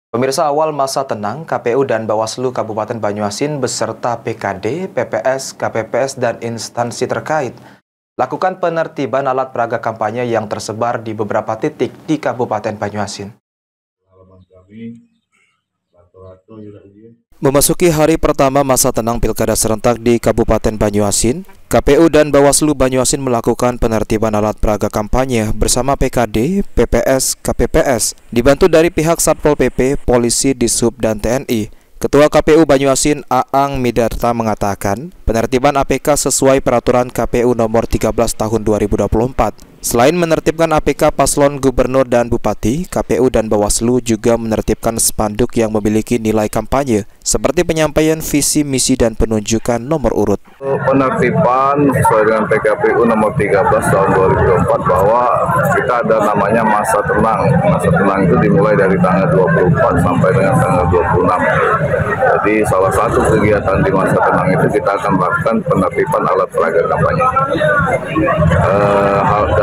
Pemirsa, awal masa tenang, KPU dan Bawaslu Kabupaten Banyuasin beserta PKD, PPS, KPPS, dan instansi terkait lakukan penertiban alat peraga kampanye yang tersebar di beberapa titik di Kabupaten Banyuasin. Memasuki hari pertama masa tenang Pilkada serentak di Kabupaten Banyuasin, KPU dan Bawaslu Banyuasin melakukan penertiban alat peraga kampanye bersama PKD, PPS, KPPS, dibantu dari pihak Satpol PP, Polisi, Dishub, dan TNI. Ketua KPU Banyuasin, Aang Midarta, mengatakan penertiban APK sesuai peraturan KPU nomor 13 tahun 2024. Selain menertibkan APK paslon gubernur dan bupati, KPU dan Bawaslu juga menertibkan spanduk yang memiliki nilai kampanye, seperti penyampaian visi, misi, dan penunjukan nomor urut. Penertiban sesuai dengan PKPU nomor 13 tahun 2024 bahwa kita ada namanya masa tenang. Masa tenang itu dimulai dari tanggal 24 sampai dengan tanggal 26. Jadi salah satu kegiatan di masa tenang itu kita akan melakukan penertiban alat peraga kampanye.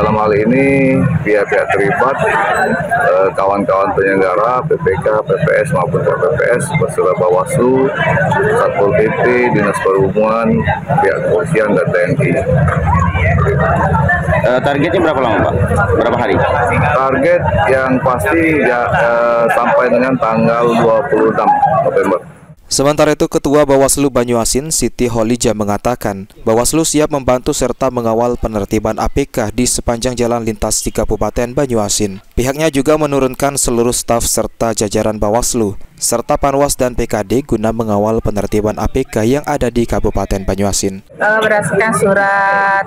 Dalam hal ini pihak-pihak terlibat, kawan-kawan penyelenggara, PPK, PPS maupun KPPS beserta Bawaslu, Satpol PP, Dinas Perhubungan, pihak kepolisian dan TNI. Targetnya berapa lama, Pak? Berapa hari? Target yang pasti ya, sampai dengan tanggal 26 November. Sementara itu, Ketua Bawaslu Banyuasin, Siti Holija, mengatakan Bawaslu siap membantu serta mengawal penertiban APK di sepanjang jalan lintas di Kabupaten Banyuasin. Pihaknya juga menurunkan seluruh staf serta jajaran Bawaslu serta Panwas dan PKD guna mengawal penertiban APK yang ada di Kabupaten Banyuasin. Berdasarkan surat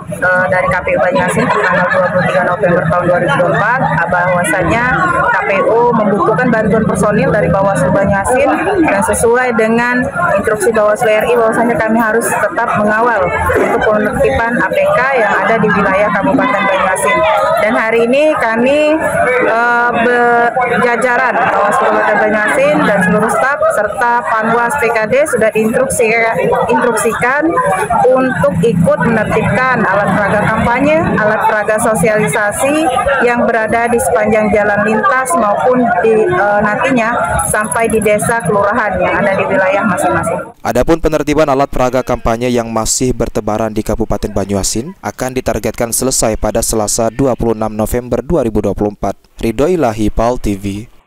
dari KPU Banyuasin tanggal 23 November tahun 2024 bahwasanya KPU membutuhkan bantuan personil dari Bawaslu Banyuasin dan sesuai dengan instruksi Bawaslu RI bahwasanya kami harus tetap mengawal untuk penertiban APK yang ada di wilayah Kabupaten Banyuasin. Dan hari ini kami jajaran Bawaslu Kabupaten Banyuasin dan seluruh staf serta Panwas PKD sudah diinstruksikan untuk ikut menertibkan alat peraga kampanye, alat peraga sosialisasi yang berada di sepanjang jalan lintas maupun di nantinya sampai di desa kelurahan yang ada di wilayah masing-masing. Adapun penertiban alat peraga kampanye yang masih bertebaran di Kabupaten Banyuasin akan ditargetkan selesai pada Selasa 26 November 2024. Ridho Ilahi, PAL TV.